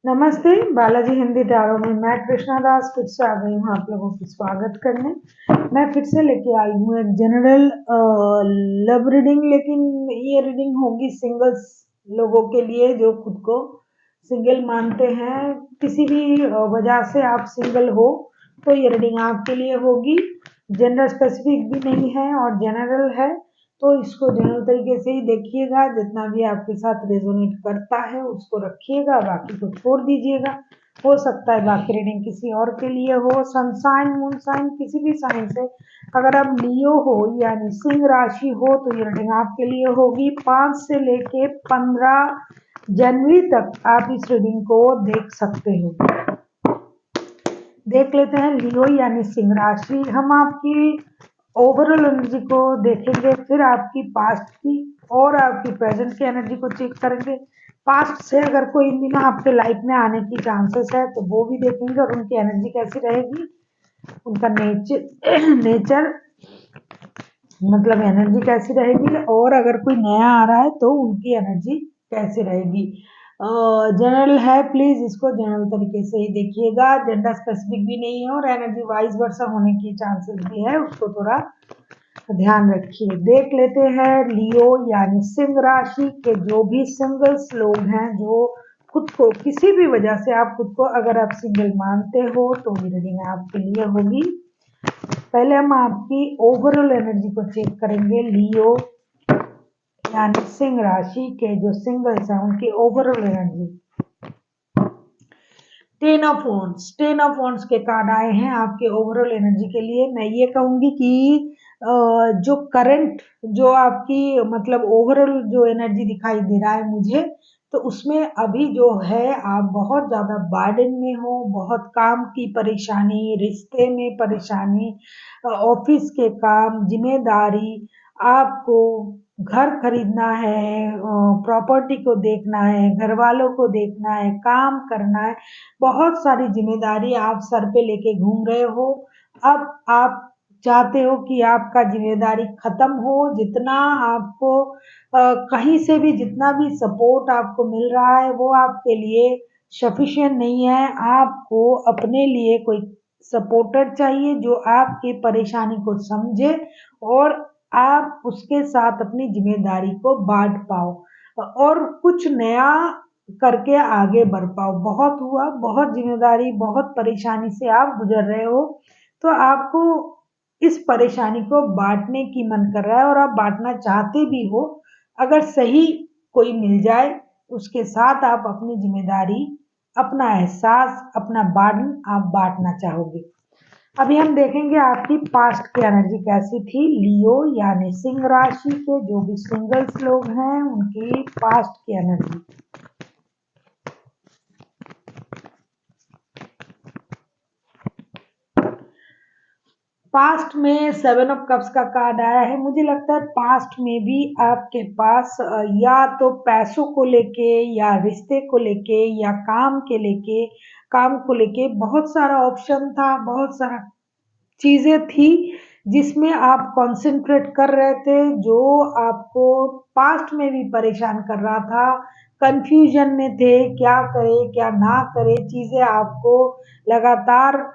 नमस्ते, बालाजी हिंदी टैरो में मैं कृष्णा दास फिर से आ गई हूँ आप लोगों की स्वागत करने। मैं फिर से लेके आई हूँ एक जनरल लव रीडिंग, लेकिन ये रीडिंग होगी सिंगल्स लोगों के लिए जो खुद को सिंगल मानते हैं। किसी भी वजह से आप सिंगल हो तो ये रीडिंग आपके लिए होगी। जेंडर स्पेसिफिक भी नहीं है और जनरल है, तो इसको जनरल तरीके से ही देखिएगा। जितना भी आपके साथ रेजोनेट करता है उसको रखिएगा, बाकी को छोड़ दीजिएगा। हो सकता है बाकी रीडिंग किसी और के लिए हो। सनसाइन मून साइन किसी भी साइन से अगर आप लियो हो यानी सिंह राशि हो तो ये रीडिंग आपके लिए होगी। 5 से लेके 15 जनवरी तक आप इस रीडिंग को देख सकते हो। देख लेते हैं लियो यानी सिंह राशि। हम आपकी ओवरऑल एनर्जी को देखेंगे, फिर आपकी पास्ट की और आपकी प्रेजेंट की एनर्जी को चेक करेंगे। पास्ट से अगर कोई इन दिनों आपके लाइफ में आने की चांसेस है तो वो भी देखेंगे और उनकी एनर्जी कैसी रहेगी, उनका नेचर मतलब एनर्जी कैसी रहेगी, और अगर कोई नया आ रहा है तो उनकी एनर्जी कैसी रहेगी। जनरल है, प्लीज इसको जनरल तरीके से ही देखिएगा। जेंडर स्पेसिफिक भी नहीं है और एनर्जी वाइज वर्सा होने की चांसेस भी है, उसको थोड़ा ध्यान रखिए। देख लेते हैं लियो यानी सिंह राशि के जो भी सिंगल्स लोग हैं, जो खुद को किसी भी वजह से आप खुद को अगर आप सिंगल मानते हो तो ये रीडिंग आपके लिए होगी। पहले हम आपकी ओवरऑल एनर्जी को चेक करेंगे। लियो यानी सिंह राशि के जो सिंगल्स हैं उनकी overall energy. Ten of wands के कार्ड आए हैं आपके ओवरऑल एनर्जी के लिए। मैं ये कहूंगी कि जो करंट जो आपकी मतलब ओवरऑल जो एनर्जी दिखाई दे रहा है मुझे, तो उसमें अभी जो है आप बहुत ज्यादा बर्डन में हो, बहुत काम की परेशानी, रिश्ते में परेशानी, ऑफिस के काम, जिम्मेदारी, आपको घर खरीदना है, प्रॉपर्टी को देखना है, घर वालों को देखना है, काम करना है, बहुत सारी जिम्मेदारी आप सर पे लेके घूम रहे हो। अब आप चाहते हो कि आपका जिम्मेदारी खत्म हो। जितना आपको कहीं से भी जितना भी सपोर्ट आपको मिल रहा है वो आपके लिए सफिशिएंट नहीं है। आपको अपने लिए कोई सपोर्टर चाहिए जो आपकी परेशानी को समझे और आप उसके साथ अपनी जिम्मेदारी को बांट पाओ और कुछ नया करके आगे बढ़ पाओ। बहुत हुआ, बहुत जिम्मेदारी, बहुत परेशानी से आप गुजर रहे हो, तो आपको इस परेशानी को बांटने की मन कर रहा है और आप बांटना चाहते भी हो। अगर सही कोई मिल जाए उसके साथ आप अपनी जिम्मेदारी, अपना एहसास, अपना बर्डन आप बांटना चाहोगे। अभी हम देखेंगे आपकी पास्ट की एनर्जी कैसी थी। लियो यानी सिंह राशि के जो भी सिंगल्स लोग हैं उनकी पास्ट की एनर्जी। पास्ट में 7 ऑफ कप्स का कार्ड आया है। मुझे लगता है पास्ट में भी आपके पास या तो पैसों को लेके या रिश्ते को लेके या काम को लेके बहुत सारा ऑप्शन था, बहुत सारा चीजें थी जिसमें आप कंसंट्रेट कर रहे थे, जो आपको पास्ट में भी परेशान कर रहा था। कंफ्यूजन में थे, क्या करे क्या ना करे, चीजें आपको लगातार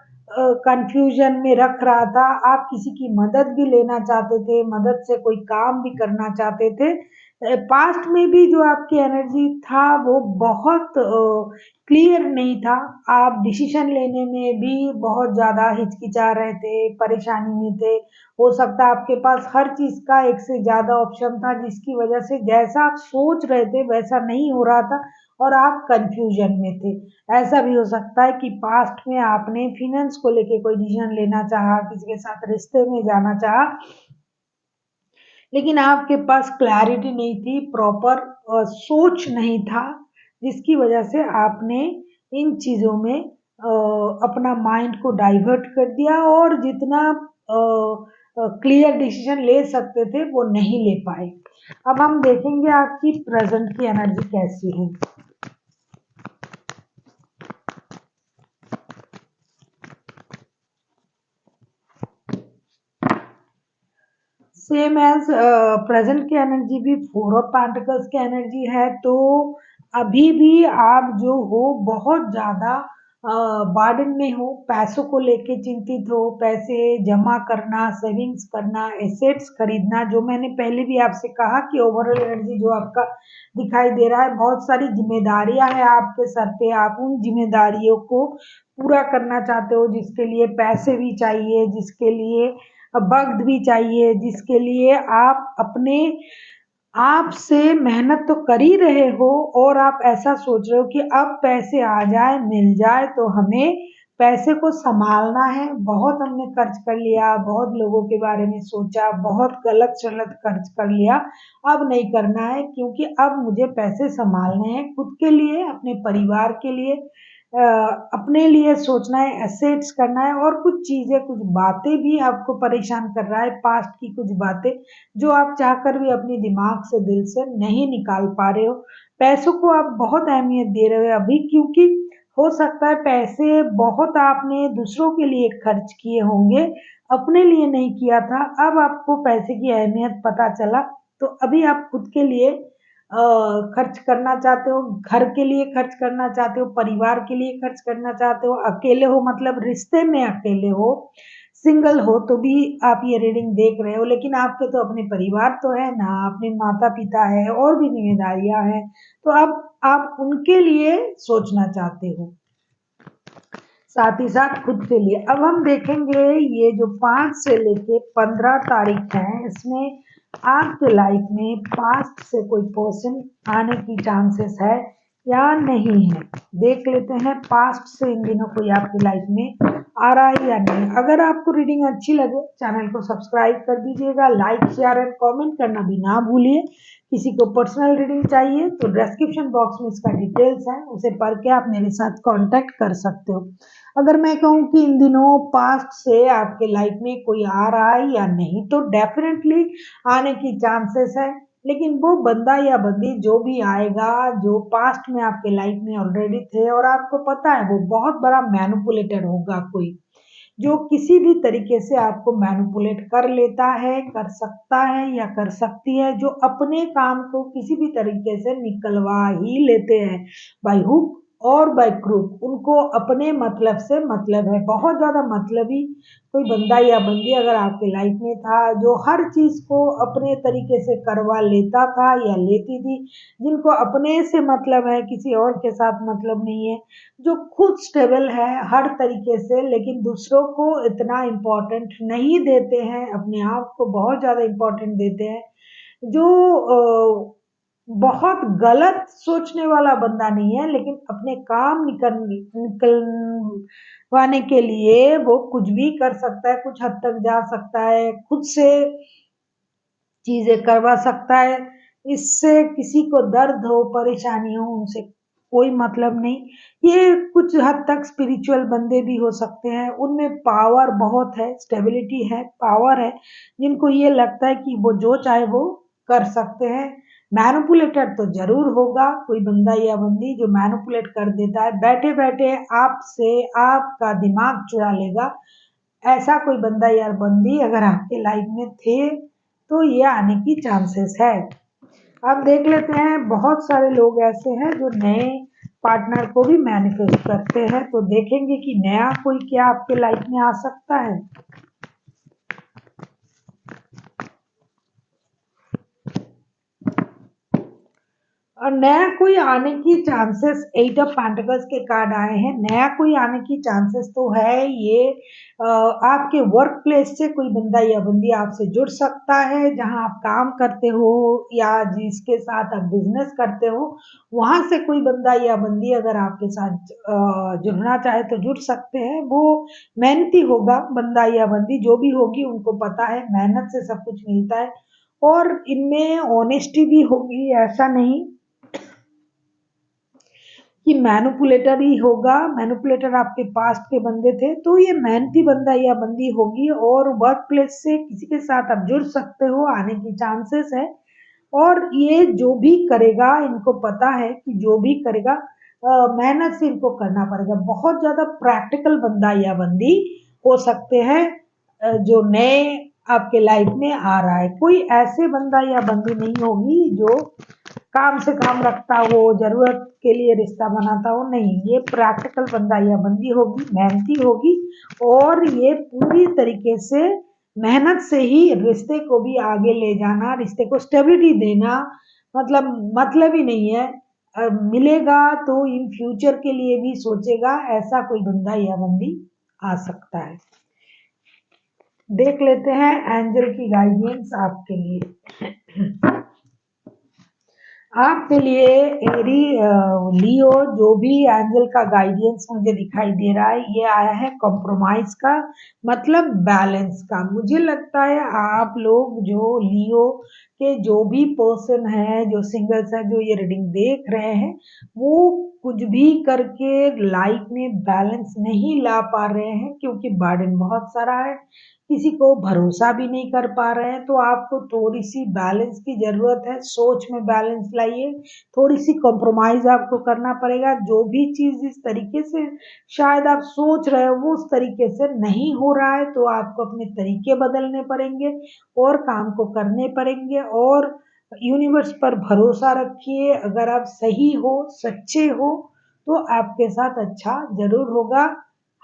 कंफ्यूजन में रख रहा था। आप किसी की मदद भी लेना चाहते थे, मदद से कोई काम भी करना चाहते थे। पास्ट में भी जो आपकी एनर्जी था वो बहुत क्लियर नहीं था। आप डिसीजन लेने में भी बहुत ज़्यादा हिचकिचा रहे थे, परेशानी में थे। हो सकता है आपके पास हर चीज़ का एक से ज़्यादा ऑप्शन था जिसकी वजह से जैसा आप सोच रहे थे वैसा नहीं हो रहा था और आप कंफ्यूजन में थे। ऐसा भी हो सकता है कि पास्ट में आपने फिनेंस को लेके कोई डिसीजन लेना चाहा, किसी के साथ रिश्ते में जाना चाहा, लेकिन आपके पास क्लैरिटी नहीं थी, प्रॉपर सोच नहीं था, जिसकी वजह से आपने इन चीज़ों में अपना माइंड को डाइवर्ट कर दिया और जितना क्लियर डिसीजन ले सकते थे वो नहीं ले पाए। अब हम देखेंगे आपकी प्रेजेंट की एनर्जी कैसी है। सेम एज प्रेजेंट की एनर्जी भी 4 ऑफ पेंटिकल्स की एनर्जी है, तो अभी भी आप जो हो बहुत ज़्यादा बर्डन में हो, पैसों को लेके चिंतित हो, पैसे जमा करना, सेविंग्स करना, एसेट्स खरीदना, जो मैंने पहले भी आपसे कहा कि ओवरऑल एनर्जी जो आपका दिखाई दे रहा है, बहुत सारी ज़िम्मेदारियाँ हैं आपके सर पे, आप उन ज़िम्मेदारियों को पूरा करना चाहते हो, जिसके लिए पैसे भी चाहिए, जिसके लिए वक़्त भी चाहिए, जिसके लिए आप अपने आप से मेहनत तो कर ही रहे हो और आप ऐसा सोच रहे हो कि अब पैसे आ जाए मिल जाए तो हमें पैसे को संभालना है। बहुत हमने खर्च कर लिया, बहुत लोगों के बारे में सोचा, बहुत गलत सलत खर्च कर लिया, अब नहीं करना है क्योंकि अब मुझे पैसे संभालने हैं खुद के लिए, अपने परिवार के लिए, अपने लिए सोचना है, एसेट्स करना है और कुछ चीज़ें, कुछ बातें भी आपको परेशान कर रहा है, पास्ट की कुछ बातें जो आप चाहकर भी अपने दिमाग से, दिल से नहीं निकाल पा रहे हो। पैसों को आप बहुत अहमियत दे रहे हो अभी क्योंकि हो सकता है पैसे बहुत आपने दूसरों के लिए खर्च किए होंगे, अपने लिए नहीं किया था। अब आपको पैसे की अहमियत पता चला, तो अभी आप खुद के लिए खर्च करना चाहते हो, घर के लिए खर्च करना चाहते हो, परिवार के लिए खर्च करना चाहते हो, अकेले हो मतलब रिश्ते में अकेले हो, सिंगल हो तो भी आप ये रीडिंग देख रहे हो, लेकिन आपके तो अपने परिवार तो है ना, अपने माता-पिता है और भी ज़िम्मेदारियाँ हैं, तो अब आप उनके लिए सोचना चाहते हो, साथ ही साथ खुद के लिए। अब हम देखेंगे ये जो 5 से लेके 15 तारीख है, इसमें आपके लाइफ में पास्ट से कोई पर्सन आने की चांसेस है या नहीं है। देख लेते हैं पास्ट से इन दिनों कोई आपकी लाइफ में आ रहा है या नहीं। अगर आपको रीडिंग अच्छी लगे चैनल को सब्सक्राइब कर दीजिएगा, लाइक शेयर एंड कमेंट करना भी ना भूलिए। किसी को पर्सनल रीडिंग चाहिए तो डिस्क्रिप्शन बॉक्स में इसका डिटेल्स है, उसे पढ़ के आप मेरे साथ कांटेक्ट कर सकते हो। अगर मैं कहूँ कि इन दिनों पास्ट से आपके लाइफ में कोई आ रहा है या नहीं, तो डेफिनेटली आने की चांसेस है, लेकिन वो बंदा या बंदी जो भी आएगा, जो पास्ट में आपके लाइफ में ऑलरेडी थे और आपको पता है वो बहुत बड़ा मैनिपुलेटर होगा कोई, जो किसी भी तरीके से आपको मैनिपुलेट कर लेता है, कर सकता है या कर सकती है, जो अपने काम को किसी भी तरीके से निकलवा ही लेते हैं, बाय हुक और बाय क्रूक। उनको अपने मतलब से मतलब है, बहुत ज़्यादा मतलबी कोई बंदा या बंदी अगर आपके लाइफ में था, जो हर चीज़ को अपने तरीके से करवा लेता था या लेती थी, जिनको अपने से मतलब है, किसी और के साथ मतलब नहीं है, जो खुद स्टेबल है हर तरीके से लेकिन दूसरों को इतना इम्पोर्टेंट नहीं देते हैं, अपने आप को बहुत ज़्यादा इम्पोर्टेंट देते हैं, जो बहुत गलत सोचने वाला बंदा नहीं है, लेकिन अपने काम निकलवाने के लिए वो कुछ भी कर सकता है, कुछ हद तक जा सकता है, खुद से चीज़ें करवा सकता है। इससे किसी को दर्द हो, परेशानी हो, उनसे कोई मतलब नहीं। ये कुछ हद तक स्पिरिचुअल बंदे भी हो सकते हैं, उनमें पावर बहुत है, स्टेबिलिटी है, पावर है, जिनको ये लगता है कि वो जो चाहे वो कर सकते हैं। मैनिपुलेटर तो ज़रूर होगा, कोई बंदा या बंदी जो मैनिपुलेट कर देता है, बैठे-बैठे आपसे आपका दिमाग चुरा लेगा। ऐसा कोई बंदा या बंदी अगर आपके लाइफ में थे तो ये आने की चांसेस है। अब देख लेते हैं बहुत सारे लोग ऐसे हैं जो नए पार्टनर को भी मैनिफेस्ट करते हैं, तो देखेंगे कि नया कोई क्या आपके लाइफ में आ सकता है। और नया कोई आने की चांसेस, 8 ऑफ पेंटिकल्स के कार्ड आए हैं, नया कोई आने की चांसेस तो है। ये आपके वर्क प्लेस से कोई बंदा या बंदी आपसे जुड़ सकता है, जहां आप काम करते हो या जिसके साथ आप बिजनेस करते हो, वहां से कोई बंदा या बंदी अगर आपके साथ जुड़ना चाहे तो जुड़ सकते हैं। वो मेहनती होगा बंदा या बंदी, जो भी होगी उनको पता है मेहनत से सब कुछ मिलता है और इनमें ऑनेस्टी भी होगी। ऐसा नहीं कि मैनिपुलेटर ही होगा, मैनिपुलेटर आपके पास्ट के बंदे थे, तो ये मेहनती बंदा या बंदी होगी और वर्क प्लेस से किसी के साथ आप जुड़ सकते हो, आने की चांसेस है। और ये जो भी करेगा, इनको पता है कि जो भी करेगा मेहनत से इनको करना पड़ेगा। बहुत ज़्यादा प्रैक्टिकल बंदा या बंदी हो सकते हैं जो नए आपके लाइफ में आ रहा है। कोई ऐसे बंदा या बंदी नहीं होगी जो काम से काम रखता हो, ज़रूरत के लिए रिश्ता बनाता हो, नहीं, ये प्रैक्टिकल बंदा या बंदी होगी, मेहनती होगी और ये पूरी तरीके से मेहनत से ही रिश्ते को भी आगे ले जाना, रिश्ते को स्टेबिलिटी देना, मतलब ही नहीं है। मिलेगा तो इन फ्यूचर के लिए भी सोचेगा, ऐसा कोई बंदा या बंदी आ सकता है। देख लेते हैं एंजल की गाइडेंस आपके लिए। आपके लिए एरी लियो जो भी एंजल का गाइडेंस मुझे दिखाई दे रहा है, ये आया है कॉम्प्रोमाइज का, मतलब बैलेंस का। मुझे लगता है आप लोग जो लियो के जो भी पर्सन है, जो सिंगल्स है, जो ये रीडिंग देख रहे हैं, वो कुछ भी करके लाइफ में बैलेंस नहीं ला पा रहे हैं, क्योंकि बर्डन बहुत सारा है, किसी को भरोसा भी नहीं कर पा रहे हैं। तो आपको थोड़ी सी बैलेंस की ज़रूरत है, सोच में बैलेंस लाइए, थोड़ी सी कॉम्प्रोमाइज़ आपको करना पड़ेगा। जो भी चीज़ जिस तरीके से शायद आप सोच रहे हो वो उस तरीके से नहीं हो रहा है, तो आपको अपने तरीके बदलने पड़ेंगे और काम को करने पड़ेंगे। और यूनिवर्स पर भरोसा रखिए, अगर आप सही हो, सच्चे हो, तो आपके साथ अच्छा ज़रूर होगा।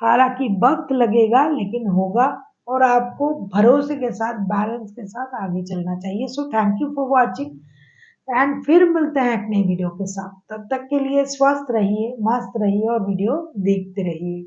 हालांकि वक्त लगेगा, लेकिन होगा। और आपको भरोसे के साथ, बैलेंस के साथ आगे चलना चाहिए। So thank you for watching and फिर मिलते हैं एक नई वीडियो के साथ। तब तक के लिए स्वस्थ रहिए, मस्त रहिए और वीडियो देखते रहिए।